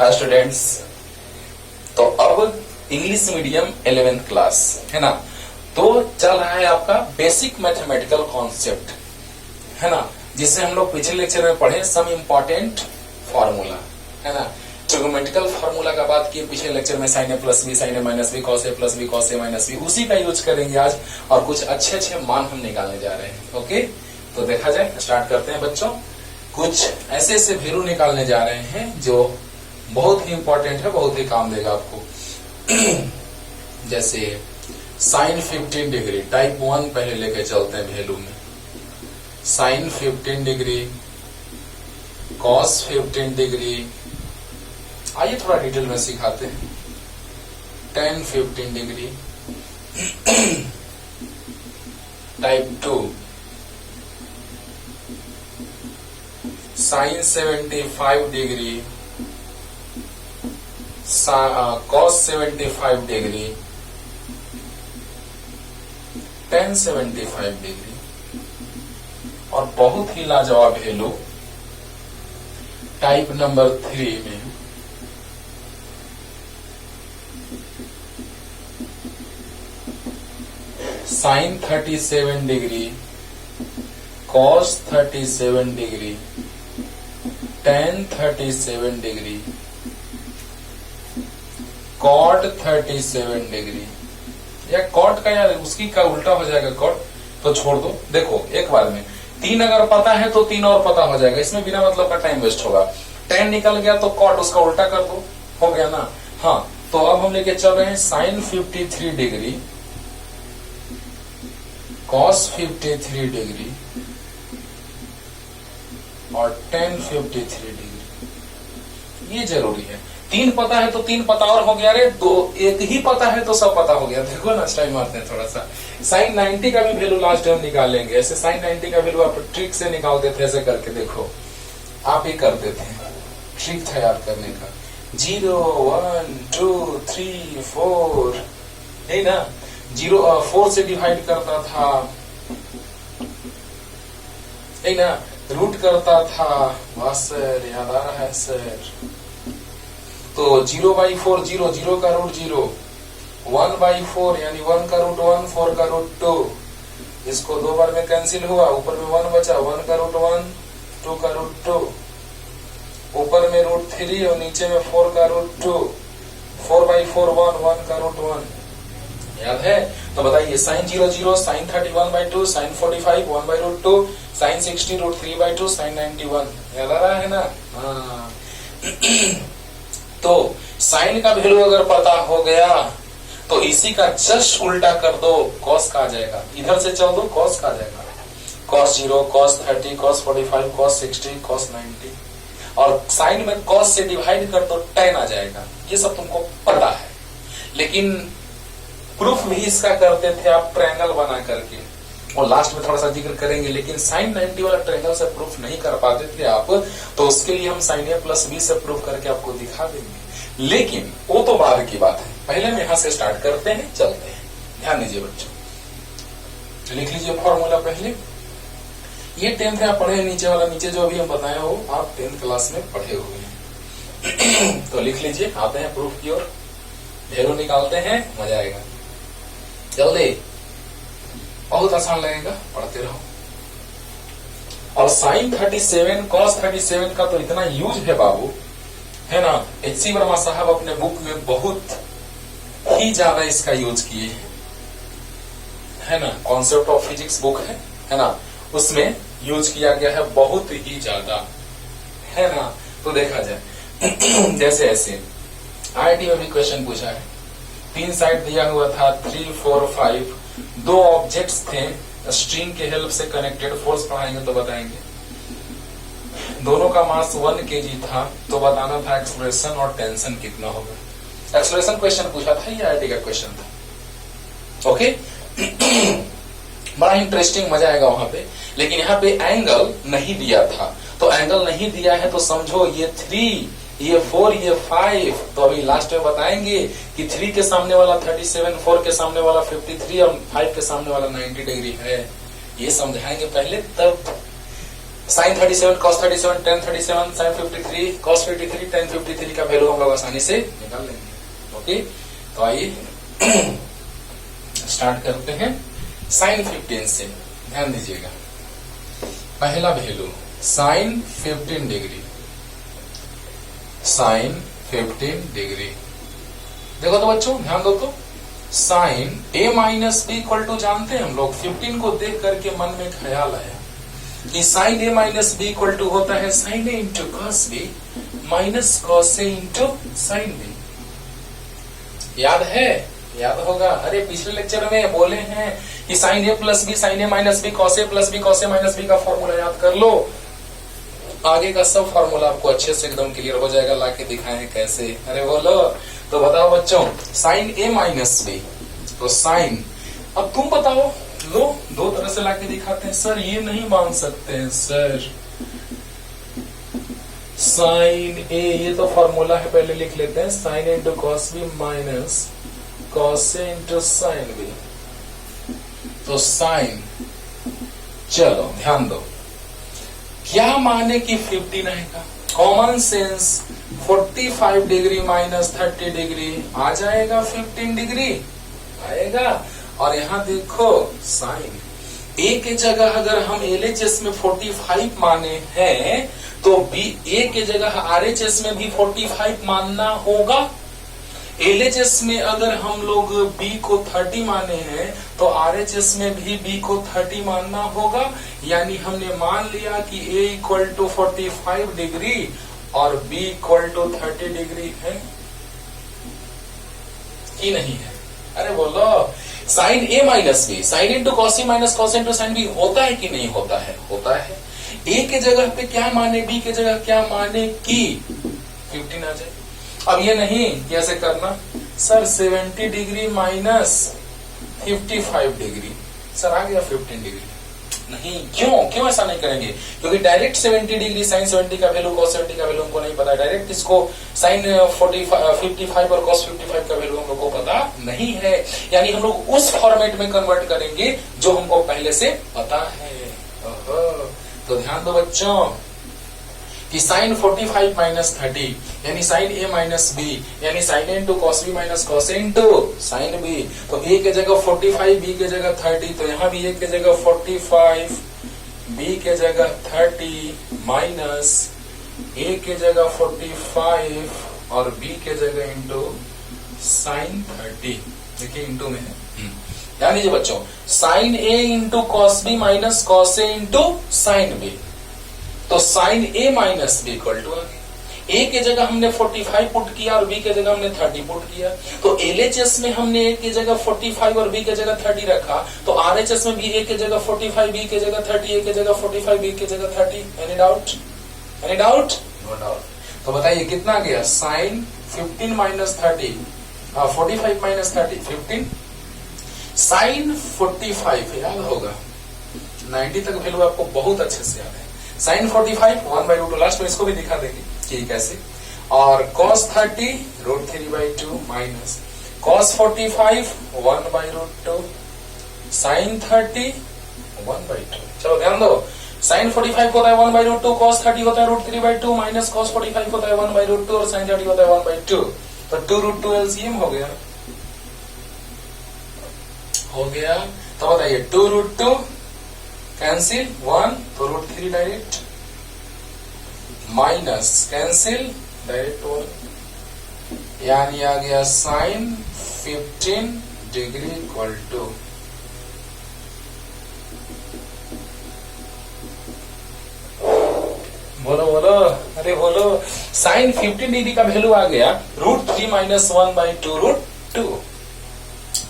Students, तो अब English medium 11th class है ना, तो चल रहा है आपका बेसिक मैथमेटिकल कॉन्सेप्ट है ना, जिससे हम लोग पिछले लेक्चर में पढ़े सम इम्पोर्टेंट फॉर्मूला है ना। ट्रिगोनोमेट्रिकल फॉर्मूला का बात किए पिछले लेक्चर में, sign a plus b sine A minus b cos A plus b cos A minus B, उसी का यूज करेंगे आज और कुछ अच्छे अच्छे मान हम निकालने जा रहे हैं। ओके, तो देखा जाए, स्टार्ट करते हैं बच्चों। कुछ ऐसे ऐसे वैल्यू निकालने जा रहे हैं जो बहुत ही इंपॉर्टेंट है, बहुत ही काम देगा आपको। जैसे साइन 15 डिग्री टाइप 1 पहले लेके चलते हैं वैल्यू में। साइन 15 डिग्री, कॉस 15 डिग्री, आइए थोड़ा डिटेल में सिखाते हैं। Tan 15 degree, type 2 sine 75 degree, cos 75 degree, tan 75 degree, और बहुत ही लाजवाब वैल्यू टाइप नंबर 3 में sine 37 degree, cos 37 degree, tan 37 degree, cot 37 degree. या कॉट का यार उसकी का उल्टा हो जाएगा कॉट, तो छोड़ दो। देखो एक बार में 3 अगर पता है तो 3 और पता हो जाएगा, इसमें बिना मतलब का टाइम वेस्ट होगा। 10 निकल गया तो कॉट उसका उल्टा कर दो, हो गया ना। हाँ, तो अब हम लेके चल रहे हैं साइन 53 डिग्री, कॉस 53 डिग्री और टेन 53 डिग्री। ये जरूरी है, 3 पता है तो 3 पता और हो गया। अरे दो एक ही पता है तो सब पता हो गया। देखो ना, टाइम मारते हैं थोड़ा सा। साइन 90 का भी वैल्यू लास्ट टाइम निकालेंगे। ऐसे साइन 90 का वैल्यू आप ट्रिक से निकालते थे, ऐसे करके देखो, आप ही करते थे, ट्रिक था याद करने का। 0 1 2 3 4 है ना, 4 से डिवाइड करता था है ना, रूट करता था। वाह सर, याद आ रहा है सर। तो 0/4 0, 0 का रूट 0, 1/4 यानी 1 का रूट 1, 4 का रूट 2। इसको 2 बार में कैंसिल हुआ, ऊपर में 1 बचा, 1 का रूट 1, 2 का रूट 2, ऊपर में रूट 3 और नीचे में 4 का रूट 2, 4/4 1, 1 का रूट 1। याद है? तो बताइए, sine 0 0, sine 31/2, sine 45 1/√2, sine 60 √3/2, sine 91। याद आ रहा है ना? हाँ। तो साइन का वैल्यू अगर पता हो गया तो इसी का जस्ट उल्टा कर दो, कॉस का आ जाएगा। इधर से चल दो, कॉस का आ जाएगा। Cos 0, cos 30, cos 45, cos 60, cos 90। और साइन में कॉस से डिवाइड कर दो, टेन आ जाएगा। ये सब तुमको पता है, लेकिन प्रूफ भी इसका करते थे आप ट्रायंगल बना करके, और लास्ट में थोड़ा सा जिक्र करेंगे। लेकिन साइन 90 वाला ट्रायंगल से प्रूफ नहीं कर पाते थे आप, तो उसके लिए हम साइन ए प्लस बी से प्रूफ करके आपको दिखा देंगे। लेकिन वो तो बाद की बात है, पहले हम यहां से स्टार्ट करते हैं, चलते हैं। ध्यान दीजिए बच्चों, लिख लीजिए फॉर्मूला पहले। ये 10th आप पढ़े, नीचे वाला, नीचे जो अभी हम बताए हो आप 10th क्लास में पढ़े हुए हैं। तो लिख लीजिए, आते हैं प्रूफ की ओर, वैल्यू निकालते हैं, मजा आएगा। जल्दी, बहुत आसान लगेगा, पढ़ते रहो। और साइन 37 कॉस 37 का तो इतना यूज है बाबू, है ना। H.C. वर्मा साहब अपने बुक में बहुत ही ज्यादा इसका यूज किए हैं, है ना। कॉन्सेप्ट ऑफ फिजिक्स बुक है ना, उसमें यूज किया गया है बहुत ही ज्यादा, है ना। तो देखा जाए, जैसे ऐसे IIT में भी क्वेश्चन पूछा है, 3 साइड दिया हुआ था, 3 4 5, 2 ऑब्जेक्ट्स थे स्ट्रिंग के हेल्प से कनेक्टेड। फोर्स पढ़ाएंगे तो बताएंगे। दोनों का मास 1 kg था, तो बताना था एक्सलेरेशन और टेंशन कितना होगा। एक्सलेरेशन क्वेश्चन पूछा था, ये IIT का क्वेश्चन था। ओके, बड़ा इंटरेस्टिंग, मजा आएगा वहां पे। लेकिन यहाँ पे एंगल नहीं दिया था, तो एंगल नहीं दिया है तो समझो ये 3, ये 4, ये 5। तो अभी लास्ट में बताएंगे कि 3 के सामने वाला 37, 4 के सामने वाला 53 और 5 के सामने वाला 90 डिग्री है। ये समझाएंगे पहले, तब sine 37 cos 37 tan 37 sine 53 cos 53 tan 53 का वैल्यू हम लोग आसानी से निकाल लेंगे। ओके, तो आइए स्टार्ट करते हैं साइन 15 से। ध्यान दीजिएगा, पहला value sine 15 degree, sine 15 degree. देखो तो बच्चों ध्यान दो, तो sine a minus b equal to जानते हैं हम लोग, 15 को देख करके मन में ख्याल आया कि sine a minus b equal to होता है sine a into cos b minus cos a into sine b. याद है? याद होगा। अरे पिछले लेक्चर में बोले हैं कि sine a plus b sine a minus b cos a plus b cos a minus b का फॉर्मूला याद कर लो। आगे का सब फॉर्मूला आपको अच्छे से एकदम क्लियर हो जाएगा, लाके दिखाएं कैसे। अरे बोलो, तो बताओ बच्चों, साइन a माइनस बी, तो साइन, अब तुम बताओ, लो दो तरह से लाके दिखाते हैं। सर ये नहीं मान सकते हैं सर, साइन a, ये तो फॉर्मूला है, पहले लिख लेते हैं, sine a into cos b minus cos a into sine b. तो साइन, चलो ध्यान दो, क्या माने कि 15 आएगा, common sense 45 degree minus 30 degree आ जाएगा, 15 डिग्री आएगा। और यहाँ देखो साइन a के जगह अगर हम LHS में 45 माने हैं तो a के जगह RHS में भी 45 मानना होगा। LHS में अगर हम लोग b को 30 माने हैं तो RHS में भी b को 30 मानना होगा। यानी हमने मान लिया कि a इक्वल टू 45 डिग्री और b इक्वल टू 30 डिग्री है कि नहीं है? अरे बोलो, sine a minus b sine into cos minus cos into sine b होता है कि नहीं होता है? होता है। a के जगह पे क्या माने, b के जगह क्या माने कि 15 आ जाए। अब ये नहीं कैसे करना, sir 70 degree minus 55 degree, sir आ गया 15 डिग्री। नहीं, क्यों ऐसा नहीं करेंगे? क्योंकि डायरेक्ट 70 डिग्री साइन 70 का वैल्यू कॉस 70 का वैल्यू हमको नहीं पता, डायरेक्ट इसको साइन 55 और कॉस 55 का वैल्यू हम लोग को पता नहीं है। यानी हम लोग उस फॉर्मेट में कन्वर्ट करेंगे जो हमको पहले से पता है। तो ध्यान दो बच्चों कि साइन 45 माइनस 30 यानी साइन a माइनस बी यानी sine a into cos b minus cos a into sine b. तो a के जगह 45, b के जगह 30, तो यहाँ भी a के जगह 45, b के जगह 30 माइनस a के जगह 45 और b के जगह इंटू साइन 30। देखिए इंटू में है। ध्यान दीजिए बच्चों, sine a into cos b minus cos a into sine b. तो sine a minus b equal to a के जगह हमने 45 पुट किया और b के जगह हमने 30 पुट किया। तो LHS में हमने a के जगह 45 और b के जगह 30 रखा, तो RHS में भी a के जगह 45, b के जगह 30, a के जगह 45, b के जगह 30। Any doubt? Any doubt? No doubt. तो बताइए कितना गया, साइन 15 माइनस 30, 45 माइनस 30 15, साइन 45 याद होगा, 90 तक वैल्यू आपको बहुत अच्छे से याद है। साइन 45 1/√2, लास्ट में इसको भी दिखा देंगे कि कैसे। और cos 30 √3/2 माइनस cos 45 1/√2, साइन 30 1/2। चलो ध्यान दो, साइन 45 होता है 1/√2, cos 30 होता है √3/2 माइनस cos 45 होता है 1/√2 और साइन 30 होता है 1/2। तो 2√2 LCM हो गया। तो बताइए 2√2 कैंसिल 1, तो √3 डायरेक्ट, माइनस कैंसिल डायरेक्ट 1, यानी आ गया साइन 15 डिग्री इक्वल टू बोलो, अरे बोलो, साइन 15 डिग्री का वैल्यू आ गया √3 माइनस 1/2√2।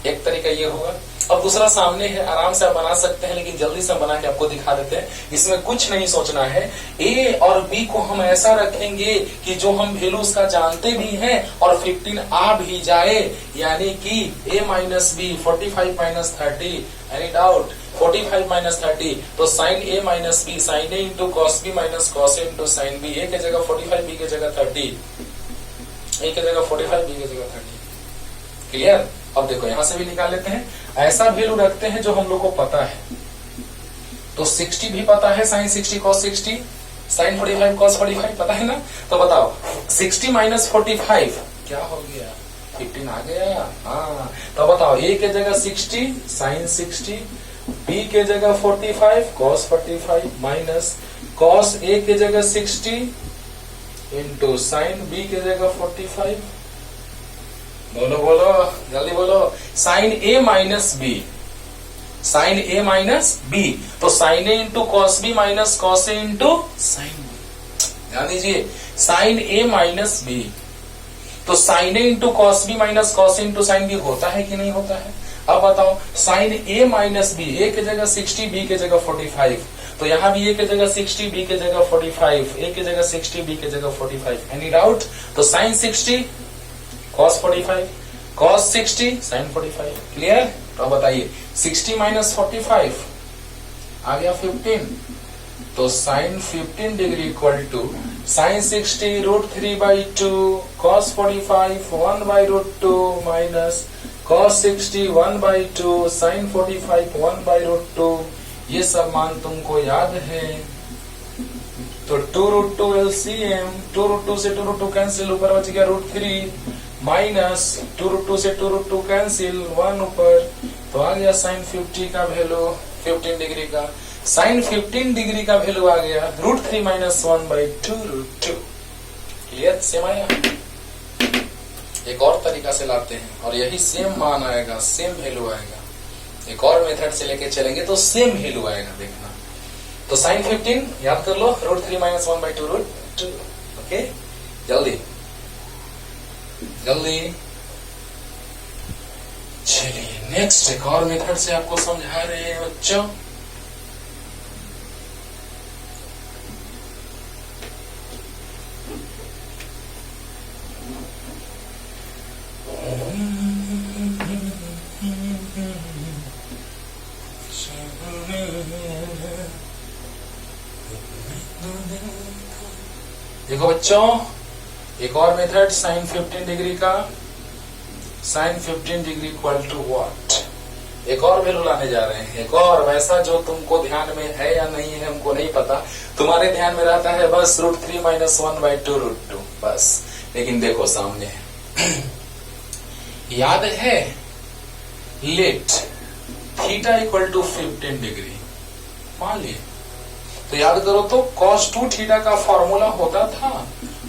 एक तरीका ये होगा। अब दूसरा सामने है, आराम से आप बना सकते हैं, लेकिन जल्दी से हम बना के आपको दिखा देते हैं। इसमें कुछ नहीं सोचना है, a और b को हम ऐसा रखेंगे कि जो हम वैल्यू उसका जानते भी हैं और 15 आ भी जाए, यानी कि a minus b 45 minus 30। Any doubt? 45 minus 30, तो sine a minus b sine a into cos b minus cos a into sine b. a के जगह 45, b के जगह 30, a के जगह 45, b के जगह 30। क्लियर? अब देखो यहां से भी निकाल लेते हैं। ऐसा वैल्यू रखते हैं जो हम लोग को पता है। तो 60 भी पता है, sin 60 cos 60, sin 45 cos 45 पता है ना। तो बताओ 60 माइनस 45 क्या हो गया, 15 आ गया। हाँ तो बताओ a के जगह 60 sin 60, b के जगह 45 cos 45 माइनस cos a के जगह 60 इंटू sin b के जगह 45। बोलो बोलो जल्दी बोलो, sin a minus b, sin a minus b, तो sin a into cos b minus cos a into sin b। ध्यान दीजिए sin a माइनस b, तो sin a into cos b minus cos a into sin b होता है कि नहीं होता है। अब बताओ sin a minus b, a के जगह 60 b के जगह 45, तो यहां भी a के जगह 60 b के जगह 45, a के जगह 60 b के जगह 45। Any doubt. तो sin 60 cos 45, cos 60 sin 45। Clear. तो बताइए 60 माइनस 45 आ गया 15, तो sin 15 degree equal to sin 60 √3/2 cos 45 1/√2 minus cos 60 1/2 sin 45 1/√2। ये सब मान तुमको याद है। तो 2√2 LCM, 2√2 से 2√2 कैंसिल, ऊपर बच गया √3 माइनस 2√2 से 2√2 कैंसिल, 1 ऊपर, तो आ गया sin 50 का वैल्यू 15 डिग्री का, sin 15 डिग्री का वैल्यू आ गया √3 माइनस 1/2√2। क्लियर। सेम आया। एक और तरीका से लाते हैं और यही सेम मान आएगा, सेम वैल्यू आएगा। एक और मेथड से लेके चलेंगे तो सेम वैल्यू आएगा, देखना। तो sin 15 याद कर लो √3 माइनस 1/2√2। ओके जल्दी जल्दी। चलिए नेक्स्ट एक और मेथड से आपको समझा रहे हैं बच्चों। देखो बच्चों एक और मेथड sin 15 डिग्री का, sin 15 degree equal to what, एक और वैल्यू लाने जा रहे हैं। एक और वैसा जो तुमको ध्यान में है या नहीं है हमको नहीं पता, तुम्हारे ध्यान में रहता है बस √3 माइनस 1/2√2 बस। लेकिन देखो सामने है याद है, let theta equal to 15 degree मान लिए, तो याद करो तो cos 2 थीटा का फॉर्मूला होता था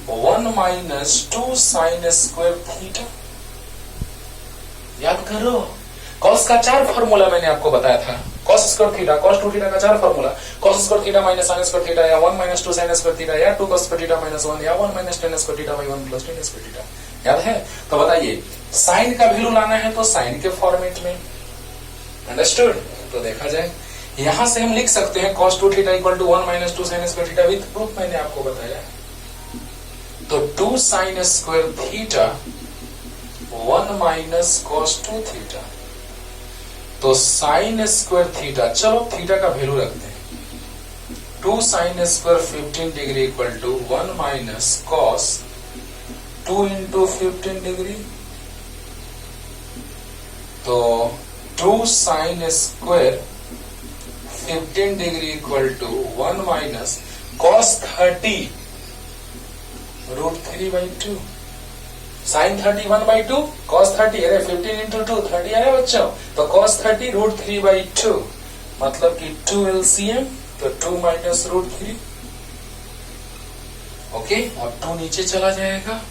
1 माइनस 2 साइन स्क्वायर थीटा। याद करो cos का 4 फॉर्मूला मैंने आपको बताया था, cos square theta, cos 2 theta का 4 formula, cos square theta minus sign square theta, या 1 माइनस 2 साइन स्क्वायर थीटा, या 2 cos स्क्वायर थीटा माइनस 1, या 1 minus tan square theta by 1 plus tan square theta. याद है। तो बताइए साइन का value लाना है तो साइन के फॉर्मेट में, अंडरस्टूड। तो देखा जाए यहां से हम लिख सकते हैं cos 2 theta equal to 1 minus 2 sine square theta, with proof मैंने आपको बताया। तो 2 sine square theta 1 minus cos 2 theta, तो साइन स्क्वायर थीटा, चलो थीटा का वैल्यू रखते हैं, 2 sine square 15 degree equal to 1 minus cos 2 into 15 degree, तो 2 sine square 15 degree equal to 1 minus cos 30 √3/2, sine 30 1/2, cos 30 अरे 15 इंटू 2 30 आया बच्चों, तो cos 30 √3/2, मतलब कि 2 LCM, तो 2 माइनस √3। ओके अब 2 नीचे चला जाएगा,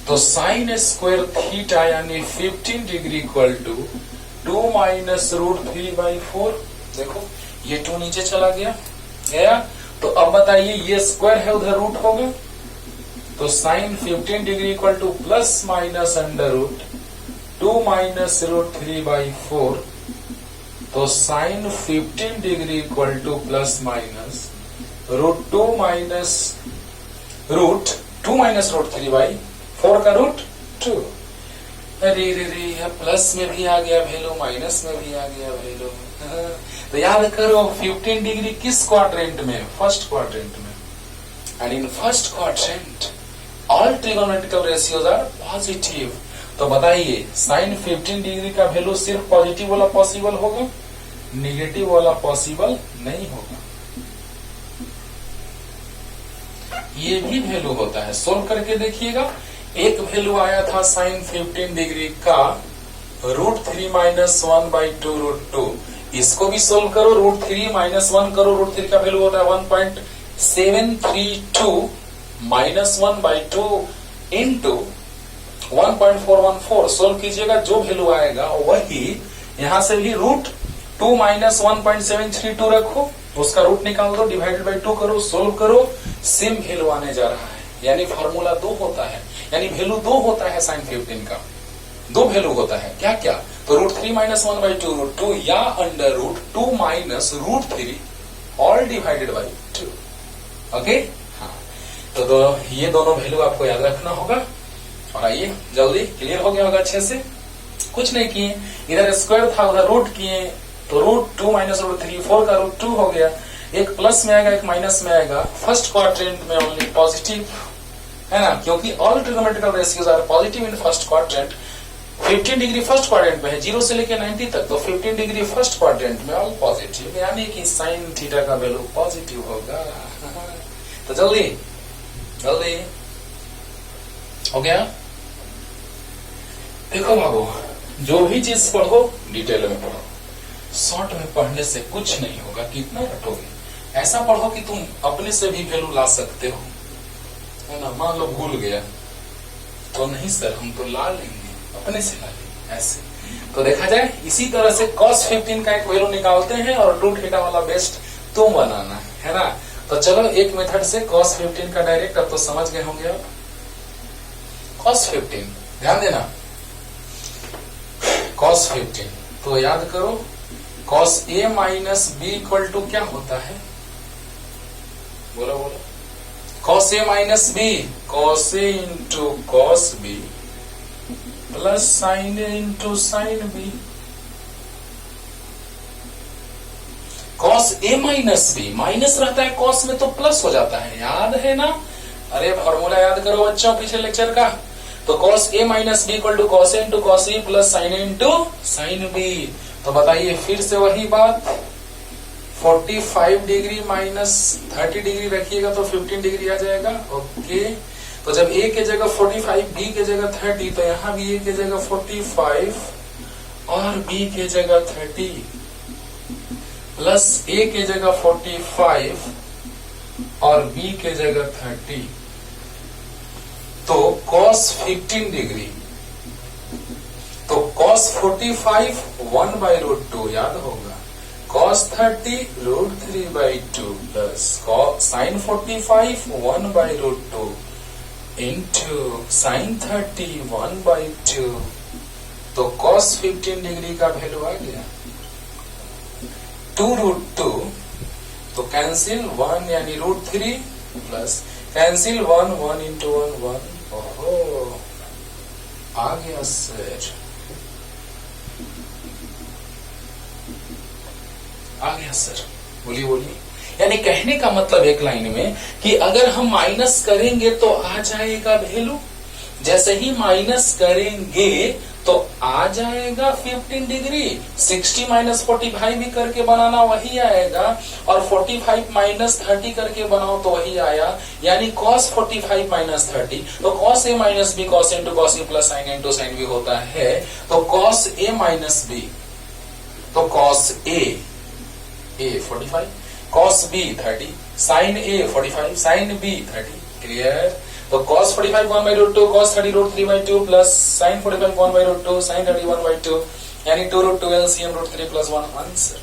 तो साइन स्क्वायर थीटा यानी 15 डिग्री इक्वल टू 2 माइनस √3/4। देखो ये 2 नीचे चला गया। तो अब बताइए ये स्क्वायर है उधर रूट होगा, तो sine 15 degree equal to plus minus under root 2 minus √3/4, तो sine 15 degree equal to plus minus √2 minus √3/4 का √2। अरे रे रे अब प्लस में भी आ गया वैल्यू, माइनस में भी आ गया वैल्यू। तो याद करो 15 डिग्री किस क्वाड्रेंट में, फर्स्ट क्वाड्रेंट में, and in first quadrant all trigonometrical ratios are positive. तो बताइए साइन 15 डिग्री का वैल्यू सिर्फ पॉजिटिव वाला पॉसिबल होगा, निगेटिव वाला पॉसिबल नहीं होगा। ये भी वैल्यू होता है, सोल्व करके देखिएगा। एक वैल्यू आया था साइन 15 डिग्री का √3 - 1/2 √2। इसको भी सोल्व करो, √3 - 1 करो, √3 का वैल्यू होता है 1.732 - 1/2 इंटू 1.414। सोल्व कीजिएगा, जो वैल्यू आएगा वही यहां से भी √2 - 1.732 रखो, उसका रूट निकाल दो, डिवाइडेड बाई 2 करो, सोल्व करो, सेम वैल्यू आने जा रहा है। यानी फॉर्मूला 2 होता है, यानी वैल्यू 2 होता है साइन 15 का, 2 वैल्यू होता है। क्या क्या? तो √3 - 1/2 √2 या under √2 - √3 all divided by 2। Okay, हाँ, तो ये दोनों वैल्यू आपको याद रखना होगा। और आइए जल्दी क्लियर हो गया होगा अच्छे से। कुछ नहीं किए, इधर स्क्वायर था उधर रूट किए, तो √2 - √3 4 का √2 हो गया। एक प्लस में आएगा, एक माइनस में आएगा। फर्स्ट क्वाड्रेंट में ओनली पॉजिटिव है ना, क्योंकि all trigonometrical ratios are positive in first quadrant. 15 degree first quadrant में है, 0 से लेकर 90 तक, तो 15 डिग्री फर्स्ट क्वाड्रेंट में ऑल पॉजिटिव, यानी कि साइन थीटा का वैल्यू पॉजिटिव होगा। तो जल्दी जल्दी हो गया। देखो बाबू, जो भी चीज पढ़ो डिटेल में पढ़ो, शॉर्ट में पढ़ने से कुछ नहीं होगा। कितना रटोगे? ऐसा पढ़ो कि तुम अपने से भी वैल्यू ला सकते हो, है ना। मान लो भूल गया तो नहीं सर, हम तो ला लेंगे, अपने से ला लेंगे, ऐसे। तो देखा जाए, इसी तरह से cos 15 का एक वैल्यू निकालते हैं और 2 थीटा वाला बेस्ट तुम बनाना है ना। तो चलो एक मेथड से cos 15 का डायरेक्ट, अब तो समझ गए होंगे आप। cos 15 ध्यान देना, cos 15 तो याद करो, cos A - B equal to क्या होता है? बोलो बोलो। cos A - B, cos A into cos B plus sin A into sin B। cos A - B, minus रहता है cos में तो प्लस हो जाता है, याद है ना। अरे फॉर्मूला याद करो बच्चों पिछले लेक्चर का। तो cos A - B equal to cos A into cos A plus sin A into sin B। तो बताइए फिर से वही बात, 45 डिग्री माइनस 30 डिग्री रखिएगा तो 15 डिग्री आ जाएगा। ओके, तो जब A के जगह 45, B के जगह 30, तो यहाँ भी A के जगह 45 और B के जगह 30 प्लस A के जगह 45 और B के जगह 30, तो cos 15 डिग्री, तो cos 45 1/√2 याद होगा, cos 30 √3/2 plus sin 45 1/√2 into sin 30 1/2। तो cos 15 डिग्री का वैल्यू आ गया 2√2, तो कैंसिल 1 यानी √3 प्लस कैंसिल 1 1 इंटू 1 1। ओहो, आ गया सर, आ गया सर, बोलिए बोलिए। यानी कहने का मतलब एक लाइन में कि अगर हम माइनस करेंगे तो आ जाएगा वैल्यू, जैसे ही माइनस करेंगे तो आ जाएगा 15 डिग्री। 60 - 45 भी करके बनाना वही आएगा, और 45 - 30 करके बनाओ तो वही आया, यानी cos 45 - 30, तो cos A - B cos into cos A plus sin into sin B होता है। तो cos A - B, तो cos A 45, cos B 30, sin A 45, sin B 30, clear. तो cos 45 1/√2, cos 30 √3/2 plus sin 45 1/√2, sin 30 1/2, यानी 2√2 LCM √3 प्लस 1 आंसर।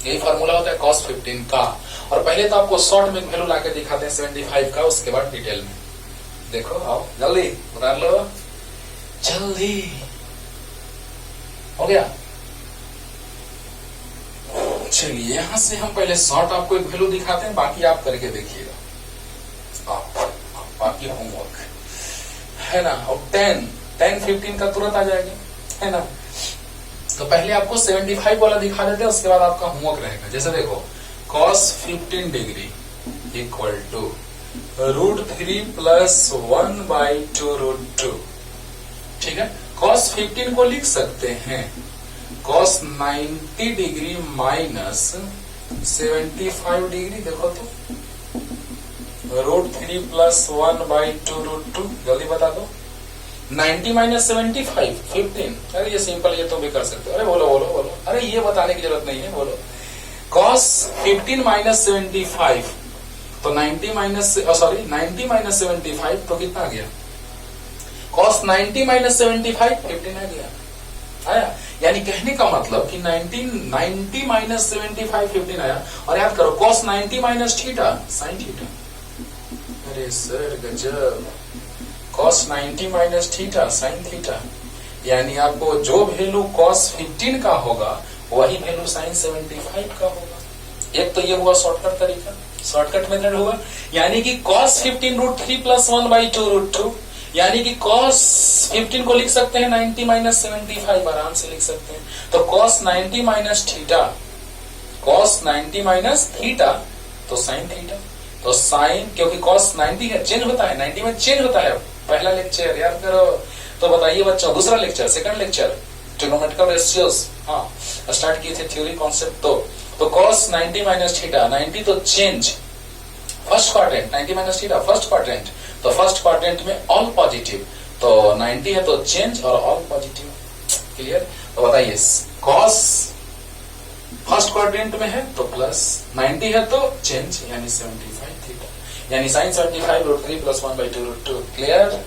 यही formula होता है cos 15 का। और पहले तो आपको शॉर्ट में वैल्यू लाके दिखाते हैं 75 का, उसके बाद डिटेल में देखो। आओ जल्दी उतार लो, जल्दी हो गया। चलिए यहां से हम पहले शॉर्ट आपको एक वैल्यू दिखाते हैं, बाकी आप करके देखिएगा, बाकी होमवर्क है ना। और 10 15 का तुरंत आ जाएगा, है ना। तो पहले आपको 75 वाला दिखा देते हैं, उसके बाद आपका होमवर्क रहेगा। जैसे देखो, cos 15 degree equal to √3 plus 1/2 √2, ठीक है। cos 15 को लिख सकते हैं cos 90 डिग्री माइनस 75 डिग्री, देखो तो √3 प्लस 1/2 √2, जल्दी बता दो। 90 माइनस 75 15, अरे ये सिंपल, ये तो भी कर सकते हो। अरे बोलो बोलो बोलो, अरे ये बताने की जरूरत नहीं है, बोलो। cos 15 माइनस 75, तो 90 माइनस 75 तो कितना आ गया? cos 90 माइनस 75 15 आ गया, आया। यानी कहने का मतलब कि 90 माइनस 75 15 आया। और याद करो cos 90 minus theta sin theta, अरे सर गजब। cos 90 minus theta sin theta, यानी आपको जो वैल्यू cos 15 का होगा वही वैल्यू sin 75 का होगा। एक तो ये हुआ शॉर्टकट तरीका, शॉर्टकट मेथड हुआ। यानी कि cos 15 √3 प्लस 1/2 √2, यानी कि cos 15 को लिख सकते हैं 90 माइनस 75, आराम से लिख सकते हैं। तो cos 90 minus theta, cos 90 minus theta तो sin थीटा, तो साइन, क्योंकि cos 90 है, चेंज होता है, 90 में चेंज होता है। पहला लेक्चर याद करो। तो बताइए बच्चों, दूसरा lecture, second lecture, trigonometrical ratios, हाँ स्टार्ट किए थे थ्योरी कॉन्सेप्ट। तो cos 90 माइनस थीटा, 90 तो change, first quadrant, 90 minus theta first quadrant, तो फर्स्ट क्वाड्रेंट में ऑल पॉजिटिव, तो 90 है तो चेंज और ऑल पॉजिटिव, क्लियर। तो बताइए cos फर्स्ट क्वाड्रेंट में है तो प्लस, 90 है तो चेंज, यानी 75 थीटा, यानी sin 75 √3 प्लस 1/2 √2, क्लियर।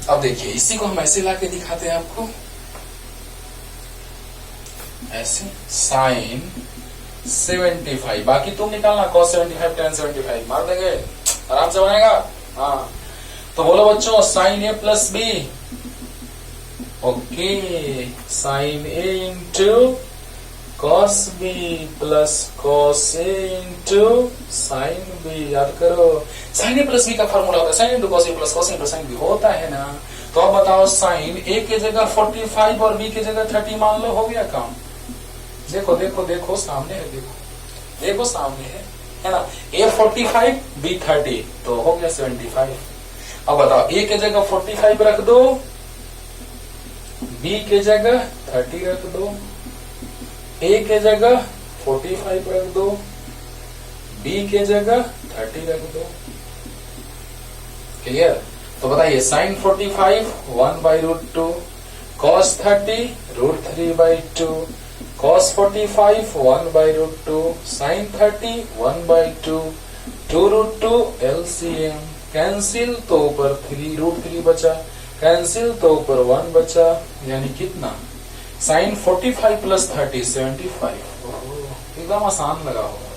अब देखिए इसी को हम ऐसे लाके दिखाते हैं आपको, ऐसे sin 75, बाकी तुम निकालना cos 75 tan 75, मार देंगे, आराम से बनेगा। हाँ तो बोलो बच्चों, sin a plus b, okay, sin a into cos b plus cos a into sin b, याद करो sin a प्लस b का फॉर्मूला होता है sin into cos a plus cos into sin b, होता है ना। तो अब बताओ sin a के जगह 45 और b के जगह 30 मान लो, हो गया काम। देखो देखो देखो सामने है, देखो देखो सामने है ना, a 45 b 30, तो हो गया 75। अब बताओ a के जगह 45 रख दो, b के जगह 30 रख दो, a के जगह 45 रख दो, b के जगह 30 रख दो, क्लियर। तो बताइए sin 45 1/√2, cos 30 √3/2, cos 45 1/√2, sin 30 1/2, 2√2 LCM, cancel तो ऊपर 3√3 बचा, कैंसिल तो ऊपर 1 बचा, यानी कितना sin 45 प्लस 30 75। एकदम आसान लगा होगा,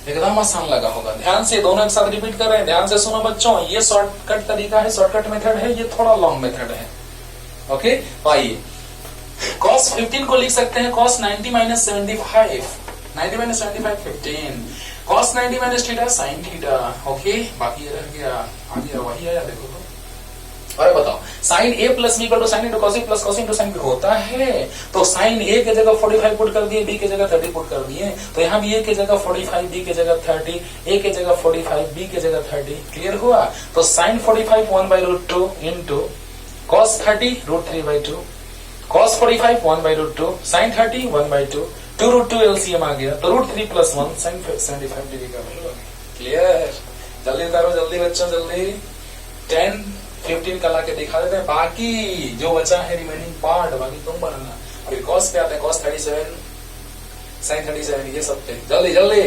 एकदम आसान लगा होगा। ध्यान से दोनों एक साथ रिपीट कर रहे हैं, ध्यान से सुनो बच्चों, ये शॉर्टकट तरीका है, शॉर्टकट मेथड है, ये थोड़ा लॉन्ग मेथड है। ओके आइए, cos 15 को लिख सकते हैं cos 90 minus 75, 90 minus 75 15, cos 90 minus theta sin theta, okay. बाकी ये रह गया, आ गया वही आया, देखो तो। अरे बताओ sin a प्लस b को sin into cos a plus cos into sin b होता है, तो sin a के जगह 45 पुट कर दिए, b के जगह 30 पुट कर दिए, तो यहाँ भी a के जगह 45, b के जगह 30, a के जगह 45, b के जगह 30, क्लियर हुआ। तो sin 45 1/√2 into cos 30 √3/2, cos 45 1/√2, sin 30 1/2, 2√2 LCM आ गया, तो √3 प्लस 1 sin 75 डिग्री का वैल्यू, क्लियर। जल्दी करो जल्दी बच्चों, जल्दी 10 15 का लाके दिखा देते हैं, बाकी जो बचा है रिमेनिंग पार्ट बाकी तुम बनाना। फिर cos पे आते हैं, cos 37 sin 37, ये सब पे जल्दी जल्दी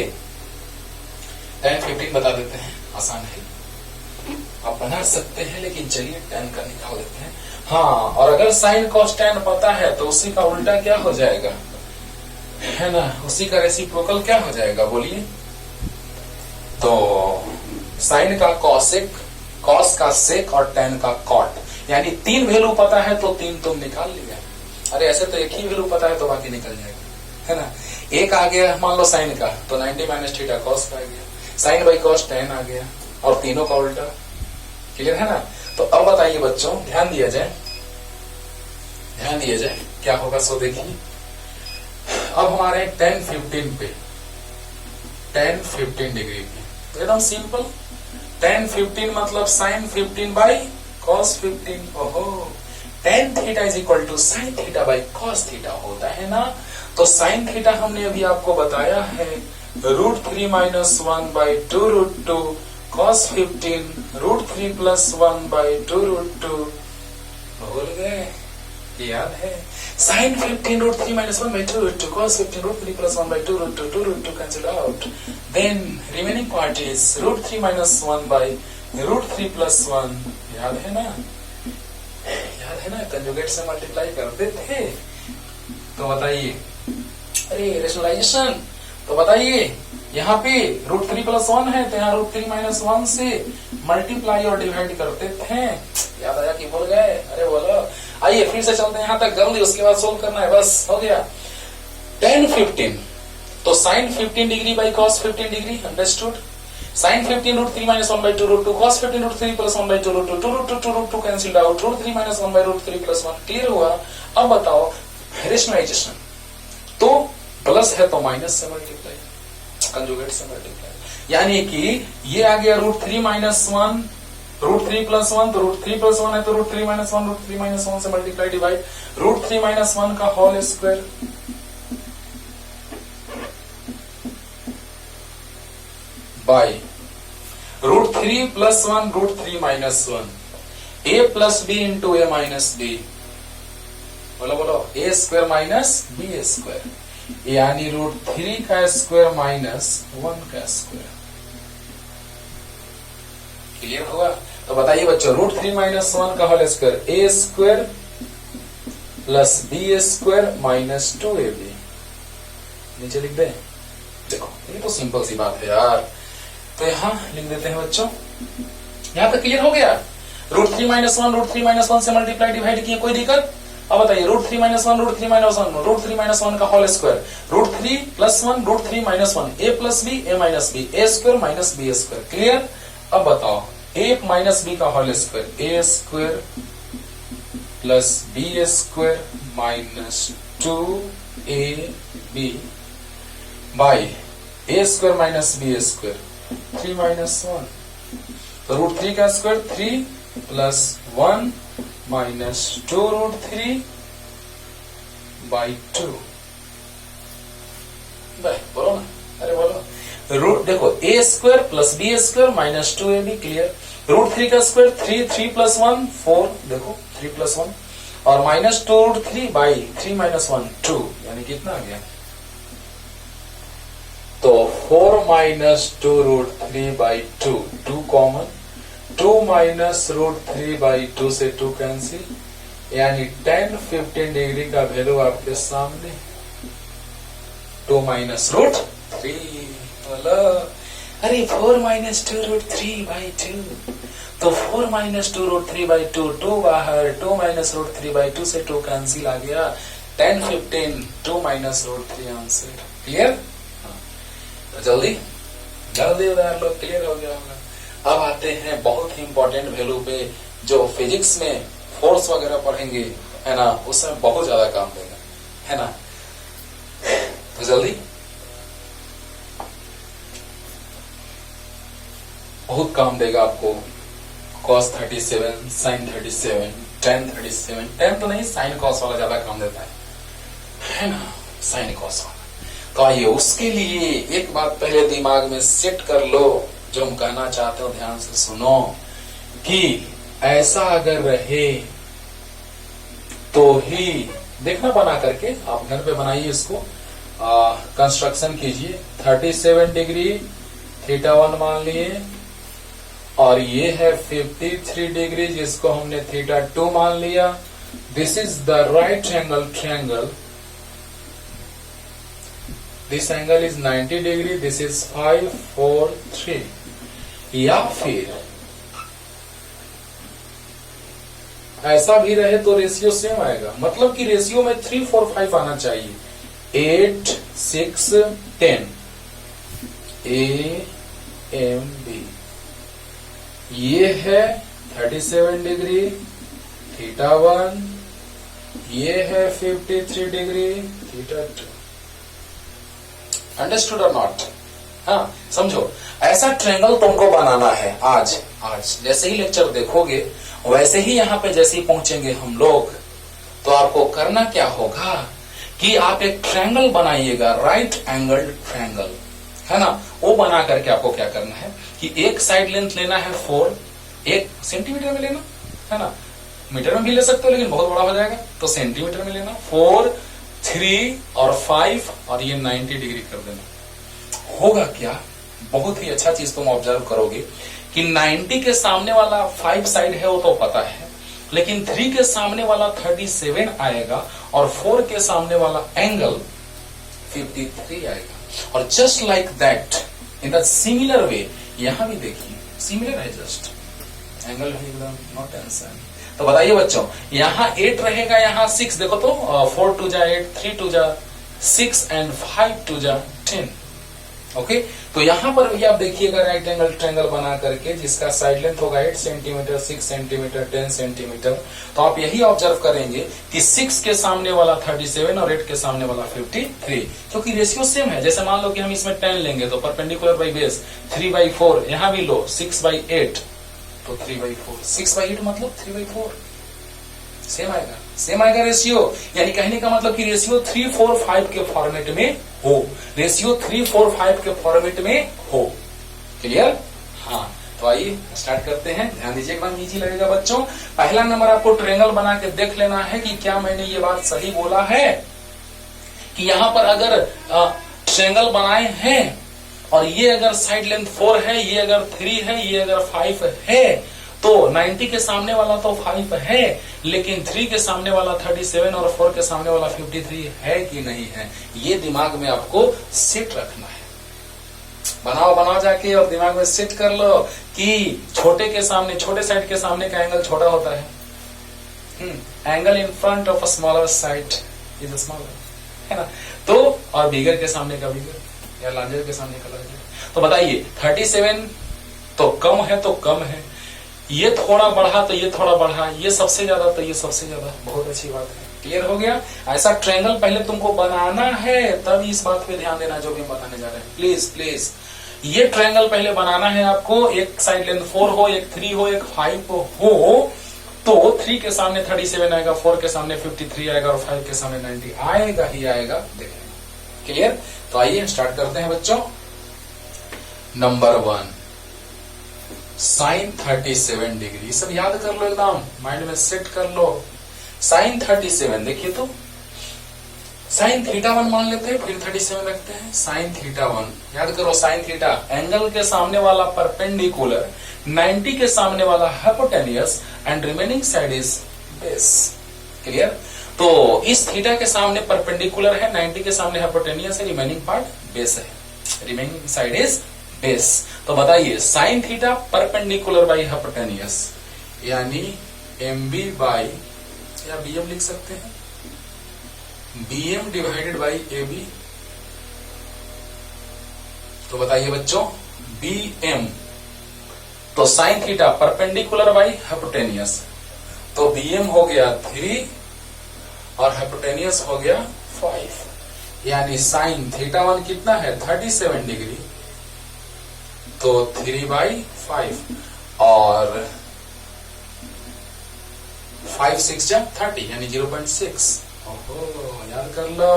10 15 बता देते हैं, आसान है, आप बना सकते हैं, लेकिन चलिए 10 का निकाल देते हैं। हाँ, और अगर sin cos tan पता है तो उसी का उल्टा क्या हो जाएगा, है ना, उसी का रेसिप्रोकल क्या हो जाएगा बोलिए। तो sin का cosec, cos का sec और tan का cot, यानी 3 वैल्यू पता है तो 3 तुम निकाल लिया। अरे ऐसे तो एक ही वैल्यू पता है तो बाकी निकल जाएगा, है ना। एक आ गया मान लो sin का, तो 90 माइनस थीटा cos का आ गया, sin बाई cos tan आ गया, और तीनों का उल्टा, क्लियर है ना। तो अब बताइए बच्चों, ध्यान दिया जाए, ध्यान दिया जाए क्या होगा, सो देखिए। अब हमारे 10 15 पे, 10 15 डिग्री पे, तो एकदम सिंपल, 10 15 मतलब sin 15 बाई cos 15, ओहो tan theta is equal to sine theta by cos theta होता है ना। तो साइन थीटा हमने अभी आपको बताया है √3 - 1 बाई 2√2 cos 15 √3 + 1 बाई 2√2। भूल गए? याद है? Sine 15 √3 - 1 by 2√2 cos 15 √3 + 1 by 2√2 2√2 cancelled out. Then remaining part is √3 - 1 by √3 + 1। याद है ना? याद है ना? कंजुगेट से मल्टीप्लाई करते थे। तो बताइए, अरे रेशनलाइजेशन, तो बताइए यहाँ पे √3 + 1 है तो यहाँ √3 - 1 से मल्टीप्लाई और डिवाइड करते थे। याद आया कि भूल गए? अरे बोलो। आइए फिर से चलते हैं यहाँ तक जल्दी, उसके बाद सोल्व करना है, बस हो गया। tan 15 तो sin 15 degree by cos 15 degree, understood. sin 15 √3 - 1 by 2√2 cos 15 √3 + 1 by 2√2 2√2 cancelled out √3 - 1 by √3 + 1। Clear हुआ? अब बताओ रेशनलाइजेशन, तो प्लस है तो माइनस से मल्टीप्लाई, कंजुगेट से मल्टीप्लाई, यानी कि ये आ गया √3 - 1 √3 + 1 तो √3 + 1 है तो √3 - 1 √3 - 1 से मल्टीप्लाई डिवाइड √3 - 1 का whole square by √3 + 1 √3 - 1 a + b * a - b। बोलो बोलो, a square minus b square, यानी √3 का स्क्वायर माइनस 1 का स्क्वायर। क्लियर हुआ? तो बताइए बच्चों, √3 - 1 का whole square a square plus b square minus 2ab। नीचे लिख दें? देखो ये तो सिंपल सी बात है यार, तो यहां लिख देते हैं बच्चों। यहां तक क्लियर हो गया? √3 - 1 √3 - 1 से मल्टीप्लाई डिवाइड किए, कोई दिक्कत? अब बताइए √3 - 1 √3 - 1 √3 - 1 का whole square √3 + 1 √3 - 1 a + b a - b a square minus b square. Clear? अब बताओ a माइनस b का whole square a square plus b square minus 2ab by a square minus b square 3 - 1 तो √3 का स्क्वायर 3 + 1 माइनस 2√3 बाई 2। बोलो ना, अरे बोलो। देखो a square plus b square minus 2ab। Clear? √3 का स्क्वायर 3 3 + 1 4, देखो 3 + 1 और माइनस 2√3 बाई 3 - 1 2, यानी कितना आ गया? तो 4 minus 2√3 by 2, 2 common, 2 minus √3 by 2 से 2 कैंसिल, यानी tan 15 डिग्री का वैल्यू आपके सामने 2 माइनस √3। बोलो, अरे 4 माइनस 2√3 बाई 2, तो 4 माइनस 2√3 बाई 2, 2 बाहर, 2 माइनस √3 बाई 2 से 2 कैंसिल आ गया, tan 15 2 माइनस √3 आंसर। क्लियर? तो जल्दी जल्दी उधर लोग क्लियर हो गया होगा। अब आते हैं बहुत ही इंपॉर्टेंट वैल्यू पे, जो फिजिक्स में फोर्स वगैरह पढ़ेंगे, है ना, उसमें बहुत ज्यादा काम देगा, है ना। तो जल्दी, बहुत काम देगा आपको। cos 37, sin 37, tan 37, tan तो नहीं, sin cos वाला ज्यादा काम देता है ना, sin cos वाला। तो आइए उसके लिए एक बात पहले दिमाग में सेट कर लो, जो हम कहना चाहते हो ध्यान से सुनो, कि ऐसा अगर रहे तो ही देखना, बना करके आप घर पे बनाइए इसको, कंस्ट्रक्शन कीजिए। 37 डिग्री θ1 मान लिए, और ये है 53 डिग्री जिसको हमने θ2 मान लिया। This is the right angle triangle, this angle is 90 degree, this is 5 4 3। या फिर ऐसा भी रहे तो रेशियो सेम आएगा, मतलब कि रेशियो में 3 4 5 आना चाहिए। 8 6 10 AMB, ये है 37 डिग्री θ1, ये है 53 डिग्री θ2। अंडरस्टूड और नॉट? हाँ समझो, ऐसा ट्रायंगल तुमको बनाना है आज। आज जैसे ही लेक्चर देखोगे वैसे ही यहाँ पे जैसे ही पहुंचेंगे हम लोग, तो आपको करना क्या होगा कि आप एक ट्रायंगल बनाइएगा, राइट एंगल्ड ट्रायंगल, है ना। वो बना करके आपको क्या करना है कि एक साइड लेंथ लेना है 4, 1 सेंटीमीटर में लेना है ना, मीटर में भी ले सकते हो लेकिन बहुत बड़ा हो जाएगा, तो सेंटीमीटर में लेना, 4, 3 और 5 और ये 90 डिग्री कर देना। होगा क्या, बहुत ही अच्छा चीज तुम ऑब्जर्व करोगे कि 90 के सामने वाला 5 साइड है वो तो पता है, लेकिन 3 के सामने वाला 37 आएगा और 4 के सामने वाला एंगल 53 आएगा। और just like that in the similar way यहां भी देखिए, सिमिलर है, जस्ट एंगल है एकदम, नो टेंशन। तो बताइए बच्चों, यहां 8 रहेगा, यहां 6, देखो तो 4 2 जा 8, 3 2 जा 6 एंड 5 2 जा 10। ओके, तो यहां पर भी आप देखिएगा राइट एंगल ट्रायंगल बना करके जिसका साइड लेंथ होगा 8 सेंटीमीटर, 6 सेंटीमीटर, 10 सेंटीमीटर। तो आप यही ऑब्जर्व करेंगे कि 6 के सामने वाला 37 और 8 के सामने वाला 53, क्योंकि रेशियो सेम है। जैसे मान लो कि हम इसमें 10 लेंगे तो परपेंडिकुलर बाई बेस 3/4, यहां भी लो 6/8 तो 3/4, 6/8 मतलब 3/4, सेम आएगा रेशियो। यानी कहने का मतलब कि रेशियो 3-4-5 के फॉर्मेट में हो, रेशियो 3-4-5 के फॉर्मेट में हो। क्लियर? हाँ, तो आइए स्टार्ट करते हैं। ध्यान दीजिए, एकदम इजी लगेगा बच्चों। पहला नंबर आपको ट्रायंगल बना के देख लेना है कि क्या मैंने ये बात सही बोला है कि यहां पर अगर ट्रायंगल बनाए हैं और ये अगर साइड लेंथ 4 है, ये अगर 3 है, ये अगर 5 है, तो 90 के सामने वाला तो 5 है, लेकिन 3 के सामने वाला 37 और 4 के सामने वाला 53 है कि नहीं है, ये दिमाग में आपको सेट रखना है। बनाओ जाके और दिमाग में सेट कर लो कि छोटे के सामने, छोटे साइड के सामने का एंगल छोटा होता है। Angle in front of a smaller side is smaller, है ना। तो और बिगर के सामने का बिगर या लार्जर के सामने का लार्जर। तो बताइए 37 तो कम है तो कम है, ये थोड़ा बढ़ा तो ये थोड़ा बढ़ा, ये सबसे ज्यादा तो ये सबसे ज्यादा। बहुत अच्छी बात है, क्लियर हो गया। ऐसा ट्रायंगल पहले तुमको बनाना है, तब इस बात पे ध्यान देना जो भी हम बताने जा रहे हैं। प्लीज ये ट्रायंगल पहले बनाना है आपको। एक साइड लेंथ 4 हो, एक 3 हो, एक 5 हो, तो 3 के सामने 37 आएगा, 4 के सामने 53 आएगा और 5 के सामने 90 आएगा ही आएगा। देखें, क्लियर। तो आइए स्टार्ट करते हैं बच्चों। नंबर 1 साइन 37 डिग्री, सब याद कर लो, एकदम माइंड में सेट कर लो। साइन 37 देखिए तो साइन θ1 मान लेते हैं, फिर 37 रखते हैं। साइन θ1 याद करो, साइन थीटा एंगल के सामने वाला परपेंडिकुलर, 90 के सामने वाला hypotenuse and remaining side is base. Clear. तो इस थीटा के सामने परपेंडिकुलर है, 90 के सामने हाइपोटेनियस है, रिमेनिंग पार्ट बेस है, रिमेनिंग साइड इज बेस। तो बताइए sign theta perpendicular by hypotenuse यानी MB बाई, या BM लिख सकते हैं, BM डिवाइडेड बाई AB। तो बताइए बच्चों BM, तो sign theta perpendicular by hypotenuse, तो BM हो गया 3 और हाइपोटेनियस हो गया 5, यानी साइन θ1 कितना है 37 डिग्री, तो 3/5 और 5 6 जा 30 यानी 0.6। ओहो, याद कर लो,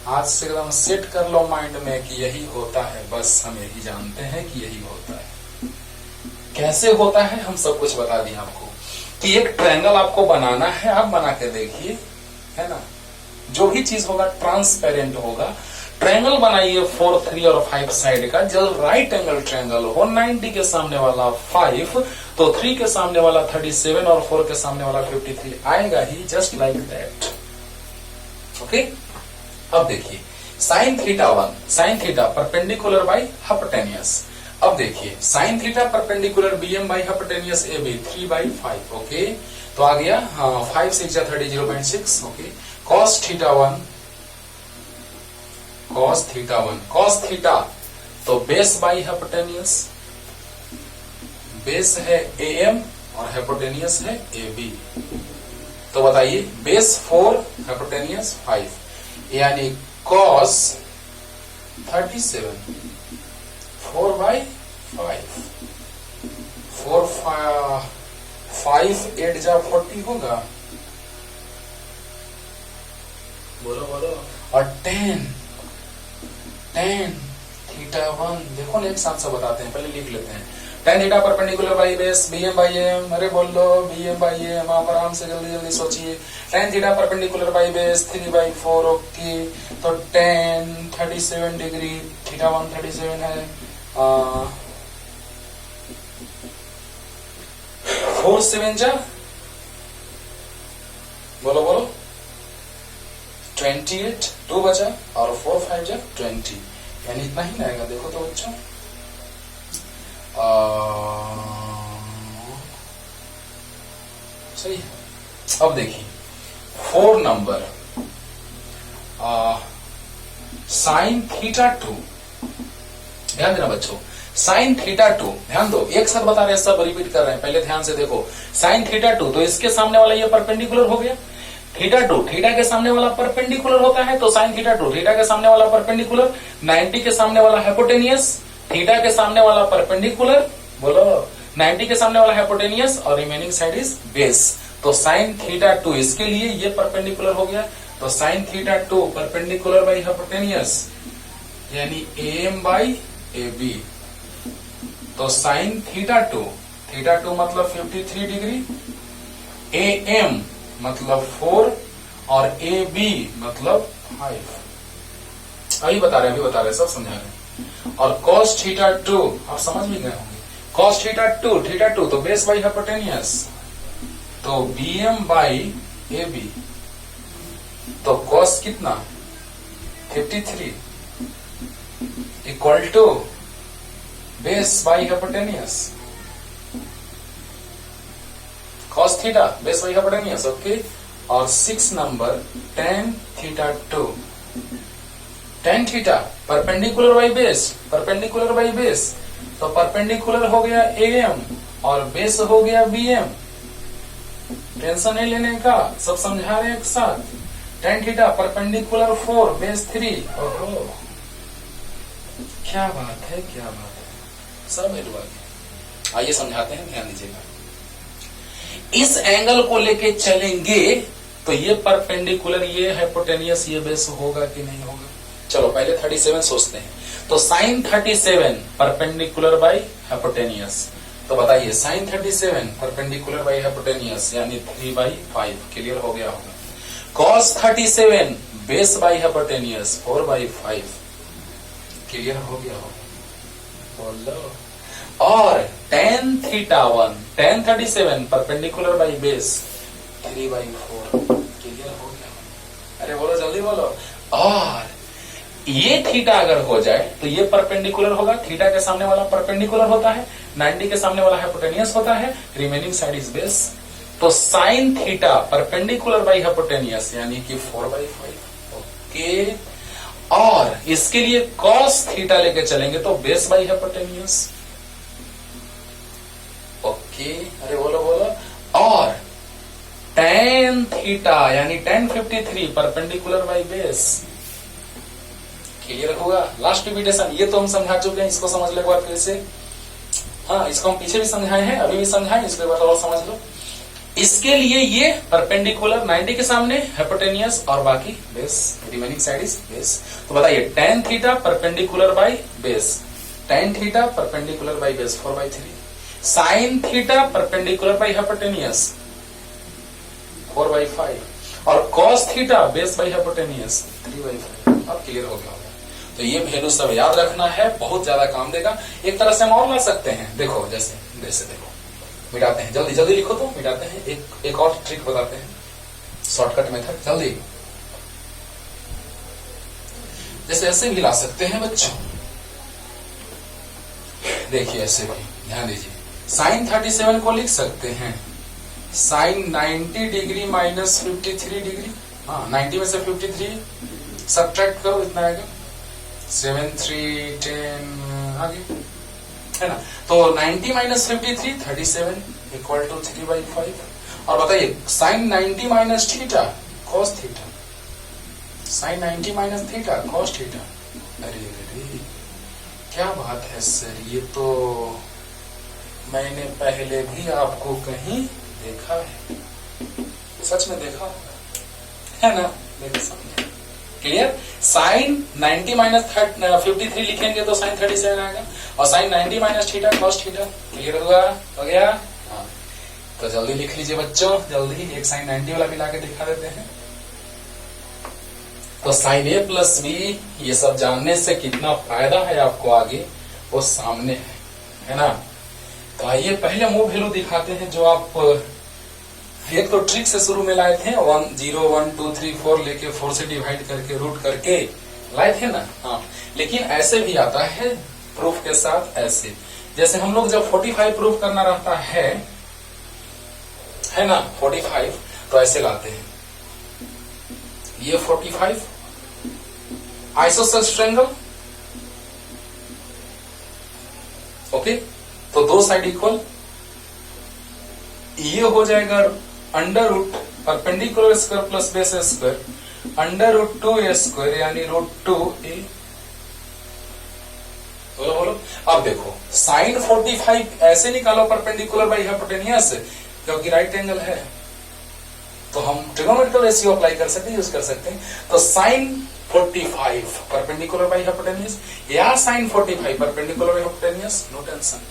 आज से एकदम सेट कर लो माइंड में कि यही होता है। बस हम यही जानते हैं कि यही होता है। कैसे होता है हम सब कुछ बता दिए आपको कि एक ट्रायंगल आपको बनाना है, आप बना के देखिए, है ना। जो भी चीज होगा ट्रांसपेरेंट होगा। ट्रायंगल बनाइए 4, 3 और 5 साइड का, जब राइट एंगल ट्रायंगल हो, 90 के सामने वाला 5, तो 3 के सामने वाला 37 और 4 के सामने वाला 53 आएगा ही, जस्ट लाइक दैट। ओके, अब देखिए sine θ1, sine theta perpendicular by hypotenuse. अब देखिए sine theta perpendicular BM by hypotenuse AB 3/5। Okay, तो आ गया 5 6 जा 30 0.6। Okay, cos θ1, cos θ1, cos theta तो बेस बाई हाइपोटेनियस, बेस है AM और हाइपोटेनियस है AB। तो बताइए बेस 4 हाइपोटेनियस 5, यानी cos 37 4/5, 4 5 8 जा 40 होगा, बोलो बोलो। और 10 थीटा 1, देखो ना एक साथ से बताते हैं, पहले लिख लेते हैं। 10 theta perpendicular by base BM by AM, अरे बोल दो BM बाई AM, आप आराम से जल्दी जल्दी सोचिए। 10 theta perpendicular by base 3/4, okay. तो 10 37 डिग्री, थीटा 1 37 है, 4 7 जा, बोलो बोलो 28, 2 बचा, और 4 5 जा 20, यानी इतना ही आएगा। देखो तो बच्चों, सही है। अब देखिए 4 नंबर साइन थीटा 2, ध्यान देना बच्चों, साइन थीटा 2, ध्यान दो, एक साथ बता रहे हैं, सब रिपीट कर रहे हैं, पहले ध्यान से देखो। साइन थीटा 2, तो इसके सामने वाला ये परपेंडिकुलर हो गया। थीटा 2, थीटा के सामने वाला परपेंडिकुलर होता है, तो साइन थीटा 2, थीटा के सामने वाला परपेंडिकुलर, 90 के सामने वाला हाइपोटेनियस, थीटा के सामने वाला परपेंडिकुलर, बोलो 90 के सामने वाला हाइपोटेनियस, और रिमेनिंग साइड इज बेस। तो साइन थीटा 2 इसके लिए ये परपेंडिकुलर हो गया, तो sine theta 2 perpendicular by hypotenuse, यानी AM बाई AB। तो साइन थीटा 2, थीटा 2 मतलब 53 डिग्री, AM मतलब 4, और AB मतलब 5। अभी बता रहे सब समझा रहे। और cos थीटा 2 आप समझ भी गए होंगे, cos थीटा 2, थीटा 2 तो बेस बाई हाइपोटेनियस, तो BM बाई AB, तो cos कितना 53 equal to base by hypotenuse, cos theta base by hypotenuse, okay. और 6 number tan theta 2, tan theta perpendicular by base, perpendicular by base, तो perpendicular हो गया AM और बेस हो गया BM। टेंशन नहीं लेने का, सब समझा रहे हैं एक साथ। tan थीटा परपेंडिकुलर 4, बेस 3, ओहो क्या बात है, क्या बात है, सब एडवा गया। आइए समझाते हैं, ध्यान दीजिएगा। इस एंगल को लेके चलेंगे तो ये परपेंडिकुलर, ये हाइपोटेनियस, ये बेस होगा कि नहीं होगा। चलो पहले 37 सोचते हैं। तो साइन 37 परपेंडिकुलर बाई हाइपोटेनियस, तो बताइए साइन 37 परपेंडिकुलर बाई हाइपोटेनियस, यानी 3/5, क्लियर हो गया होगा। Cos 37 base by hypotenuse, 4/5, clear हो गया होगा, बोलो। और tan theta 1, tan 37 perpendicular by base 3/4, clear हो गया। अरे बोलो जल्दी बोलो। और ये थीटा अगर हो जाए तो ये परपेंडिकुलर होगा, थीटा के सामने वाला परपेंडिकुलर होता है, 90 के सामने वाला हाइपोटेनियस होता है, रिमेनिंग साइड इज बेस। तो sign theta perpendicular by hypotenuse, यानी कि 4/5, ओके। और इसके लिए कॉस थीटा लेके चलेंगे तो बेस बाई हाइपोटेनियस, ओके। अरे बोलो बोलो। और tan थीटा यानी tan 53 perpendicular by base, clear होगा। लास्ट रिपीटेशन, ये तो हम समझा चुके हैं, इसको समझ लो एक बार फिर से। हाँ, इसको हम पीछे भी समझाए हैं, अभी भी समझाएं, इसको एक बार और समझ लो। इसके लिए ये परपेंडिकुलर 90 के सामने हाइपोटेनियस और बाकी base, remaining side is base. तो बताइए tan theta perpendicular by base, tan theta perpendicular by base 4/3, sign theta perpendicular by hypotenuse 4/5, और cos theta base by hypotenuse 3/5। अब क्लियर हो गया होगा। तो ये वैल्यू सब याद रखना है, बहुत ज्यादा काम देगा। एक तरह से हम और ला सकते हैं, देखो जैसे देखो, मिटाते हैं, जल्दी जल्दी लिखो तो मिटाते हैं। एक और ट्रिक बताते हैं, शॉर्टकट मेथड, जल्दी। जैसे ऐसे भी ला सकते हैं बच्चों, देखिए ऐसे भी, ध्यान दीजिए। साइन 37 को लिख सकते हैं साइन 90 डिग्री माइनस 53 डिग्री, हाँ 90 में से 53 सब्ट्रैक्ट करो, इतना आएगा 7 3 10 आगे, है ना। तो 90 माइनस 53 37 इक्वल टू 3/5। और बताइए sine 90 minus theta cos theta, sine 90 minus theta cos theta. अरे क्या बात है सर, मैंने पहले भी आपको कहीं देखा है, सच में देखा होगा, है ना, मेरे सामने। क्लियर? साइन 90 माइनस 53 लिखेंगे तो साइन 37 आएगा, और sine 90 minus theta cos theta. Clear हुआ? हो गया? हाँ, तो जल्दी लिख लीजिए बच्चों, जल्दी एक साइन 90 वाला भी लाके दिखा देते हैं। तो साइन ए प्लस बी, ये सब जानने से कितना फायदा है आपको आगे वो सामने है ना। तो आइए पहले हम वो वैल्यू दिखाते हैं जो आप एक तो ट्रिक से शुरू में लाए थे, 1 0 1 2 3 4 लेके 4 से डिवाइड करके रूट करके लाए थे ना। हाँ, लेकिन ऐसे भी आता है प्रूफ के साथ, ऐसे जैसे हम लोग जब 45 प्रूफ करना रहता है ना, 45, तो ऐसे लाते हैं, ये 45 आइसोसेलेस ट्रायंगल, ओके, तो दो साइड इक्वल, ये हो जाएगा under root perpendicular square plus base square under root 2 square यानी रूट 2a। बोलो बोलो। अब देखो साइन 45 ऐसे निकालो परपेंडिकुलर बाई हाइपोटेनियस, क्योंकि राइट एंगल है तो हम ट्रिगोनोमेट्रिकल रेशियो अप्लाई कर सकते हैं, यूज कर सकते हैं। तो साइन 45 परपेंडिकुलर बाई हाइपोटेनियस या sine 45 perpendicular by hypotenuse, no tension.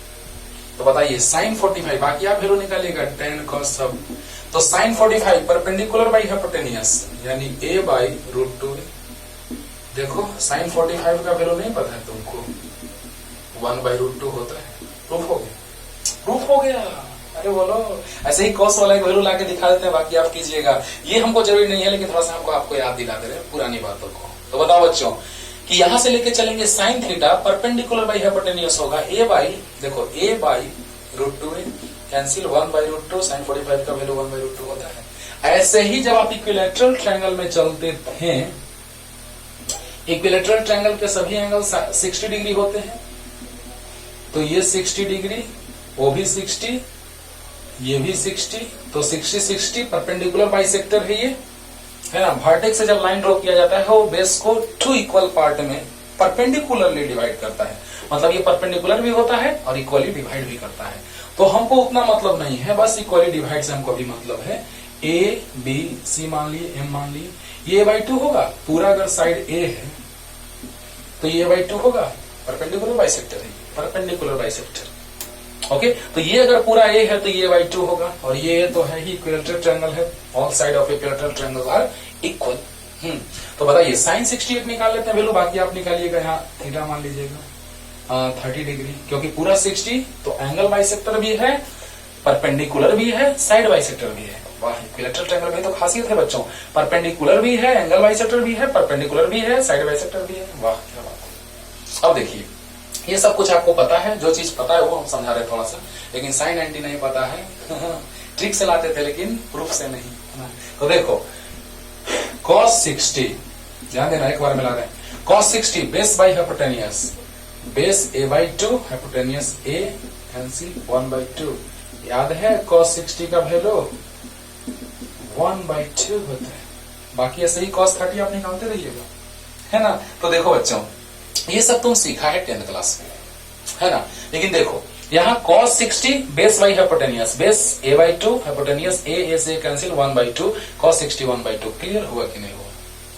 तो बताइए साइन 45, बाकी आप वैल्यू निकालिएगा tan cos सब। तो साइन 45 परपेंडिकुलर बाई हाइपोटेनियस यानी a बाई रूट 2। देखो साइन 45 का वैल्यू नहीं पता है तुमको, 1 बाई रूट 2 होता है। प्रूफ हो गया, प्रूफ हो गया। अरे बोलो, ऐसे ही कॉस वाला एक वैल्यू लाके दिखा देते हैं, बाकी आप कीजिएगा। ये हमको जरूरी नहीं है, लेकिन थोड़ा सा आपको याद दिला दे रहे हैं पुरानी बातों को। तो बताओ बच्चों कि यहां से लेके चलेंगे sine theta perpendicular by hypotenuse होगा a बाई, देखो a by root 2 cancel, 1 by root 2, sine 45 का वैल्यू 1 बाई रूट 2 होता है। ऐसे ही जब आप इक्विलैटरल ट्रायंगल में चलते हैं, इक्विलैटरल ट्रायंगल के सभी एंगल 60 डिग्री होते हैं, तो ये 60 डिग्री, वो भी 60, ये भी 60, तो 60 60 परपेंडिकुलर बाइसेक्टर है ये, है ना। वर्टेक्स से जब लाइन ड्रॉ किया जाता है वो बेस को 2 इक्वल पार्ट में परपेंडिकुलरली डिवाइड करता है, मतलब ये परपेंडिकुलर भी होता है और इक्वली डिवाइड भी करता है। तो हमको उतना मतलब नहीं है, बस इक्वली डिवाइड से हमको भी मतलब है। ए बी सी मान लिए, एम मान लिए, ये a/2 होगा, पूरा अगर साइड a है तो ये a/2 होगा, परपेंडिकुलर बाइसेक्टर है, परपेंडिकुलर बाइसेक्टर। ओके, तो ये अगर पूरा a है तो ये a/2 होगा, और ये तो है ही इक्विलैटरल ट्रायंगल है, all side of equilateral triangle are equal. तो बताइए साइन 68 निकाल लेते हैं वैल्यू, बाकी आप निकालिएगा, यहाँ थीटा मान लीजिएगा 30 डिग्री, क्योंकि पूरा 60 तो एंगल बाइसेक्टर भी है, परपेंडिकुलर भी है, साइड बाइसेक्टर भी है। वाह, इक्विलैटरल ट्रायंगल में तो खासियत है बच्चों, परपेंडिकुलर भी है, एंगल बाइसेक्टर भी है, परपेंडिकुलर भी है, साइड बाइसेक्टर भी है। वाह क्या बात है। अब देखिए ये सब कुछ आपको पता है, जो चीज पता है वो हम समझा रहे थोड़ा सा, लेकिन साइन 90 नहीं पता है ट्रिक से लाते थे लेकिन प्रूफ से नहीं। तो देखो cos 60, ध्यान देना, एक बार मिला रहे हैं, cos 60 base by hypotenuse, base a/2 hypotenuse a cancel 1/2। याद है cos 60 का वैल्यू 1/2 होता है, बाकी ऐसे ही cos 30 आप निकालते रहिएगा, है ना। तो देखो बच्चों ये सब तुम सीखा है 10th क्लास में, है ना। लेकिन देखो यहाँ cos 60 base by hypotenuse, base a/2 hypotenuse a से कैंसिल 1/2, cos 60 1/2। क्लियर हुआ कि नहीं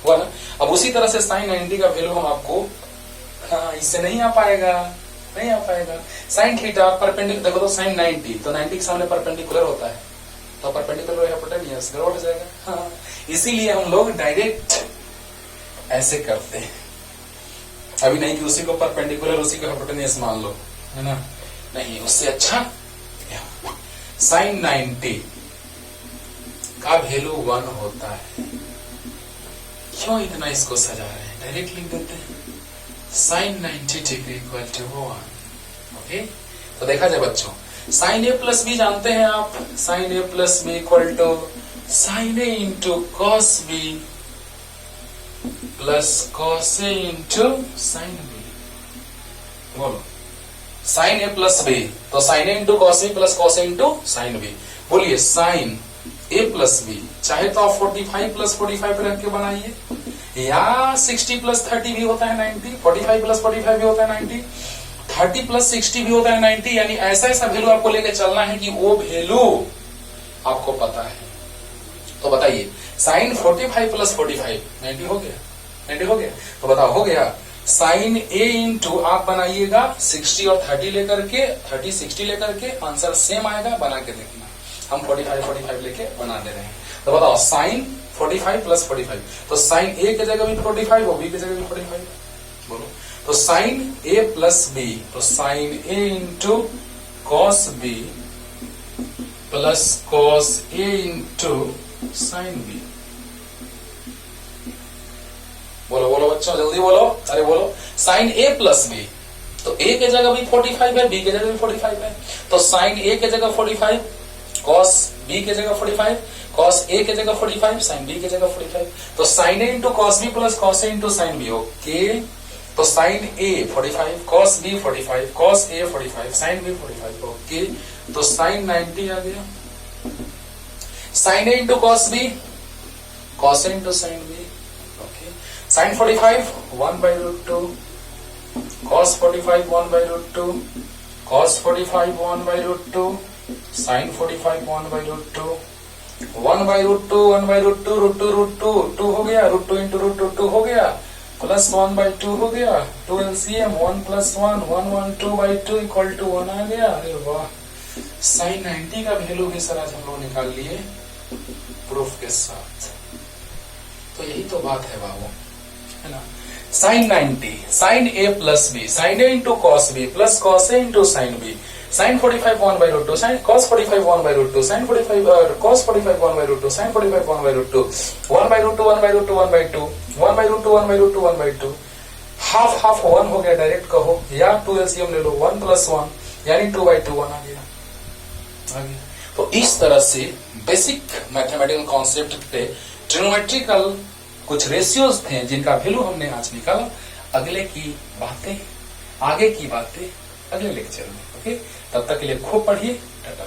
हुआ ना। अब उसी तरह से साइन 90 का वैल्यू हम आपको, हाँ इससे नहीं आ पाएगा, नहीं आ पाएगा। साइन थीटा परपेंडिकुलर, देखो तो साइन 90, तो 90 के सामने परपेंडिकुलर होता है, तो परपेंडिकुलर हाइपोटेनियस गड़बड़ हो जाएगा। हाँ, इसीलिए हम लोग डायरेक्ट ऐसे करते हैं, अभी नहीं कि उसी को परपेंडिकुलर उसी को हाइपोटेनियस मान लो, है ना। नहीं, उससे अच्छा साइन 90 का वैल्यू 1 होता है। क्यों इतना इसको सजा रहे हैं, डायरेक्ट लिख देते हैं sine 90 degree equal to 1। Okay, तो देखा जाए बच्चों, साइन a प्लस बी जानते हैं आप, sine a plus B equal to sine a into cos B plus cos a into sine b। बोलो साइन a प्लस b, तो sine a into cos a plus cos a into sine b। बोलिए sine a plus b, चाहे तो आप 45 plus 45 पे रख के बनाइए, या 60 प्लस 30 भी होता है 90, 45 प्लस 45 भी होता है 90, 30 प्लस 60 भी होता है 90, यानी ऐसा ऐसा वैल्यू आपको लेके चलना है कि वो वैल्यू आपको पता है। तो बताइए साइन 45 प्लस 45 90 हो गया, 90 हो गया। तो बताओ हो गया। साइन ए इंटू आप बनाइएगा 60 और 30 लेकर के, 30 60 लेकर के, आंसर सेम आएगा, बना के देखना। हम 45 लेके बना दे रहे हैं। तो बताओ साइन 45 प्लस 45, तो साइन ए की जगह भी 45 और बी की जगह भी 45, बोलो। तो साइन ए प्लस बी, तो sine a into cos B plus cos a into sine b. बोलो बोलो बच्चों जल्दी बोलो, अरे बोलो। साइन ए प्लस बी, तो ए के जगह भी 45 है, बी के जगह भी 45 है, तो साइन ए के जगह 45, कॉस बी के जगह 45, कॉस ए के जगह 45, साइन बी के जगह 45। तो sine a into cos B plus cos a into sine b, okay. तो sine a 45, cos b 45, cos a 45, sine b 45, okay. तो साइन 90 आ गया। Sine a into cos b, cos a into sine b, okay. Sine 45 1/√2, cos 45 1/√2, cos 45 1/√2, sin 45 1/√2, 1/√2 1/√2, √2 2 हो गया, √2 into √2 हो गया, plus 1/2 हो गया, 2 LCM 1 + 1 1 1 2/2 इक्वल टू 1 आ गया। अरे वाह, साइन 90 का वैल्यू भी सर आज हम लोग निकाल लिए प्रूफ के साथ। तो यही तो बात है बाबू, है ना। Sine 90, sine a plus b, sine a into cos B plus cos a into sine b, sine 45 1/√2, sine cos 45 1/√2, sine 45 cos 45 1/√2, sine 45 1/√2, 1/√2 1/√2 1/2, 1/√2 1/√2 1/2, half half 1 हो गया, डायरेक्ट कहो, या 2 LCM ले लो, 1 + 1 यानी 2/2 1 आ गया। तो इस तरह से बेसिक मैथमेटिकल कॉन्सेप्ट पे ट्रिग्नोमेट्रिकल कुछ रेशियोज थे जिनका वैल्यू हमने आज निकाला। अगले की बातें, आगे की बातें अगले लेक्चर में, ओके। तब तक के लिए खूब पढ़िए, टाटा।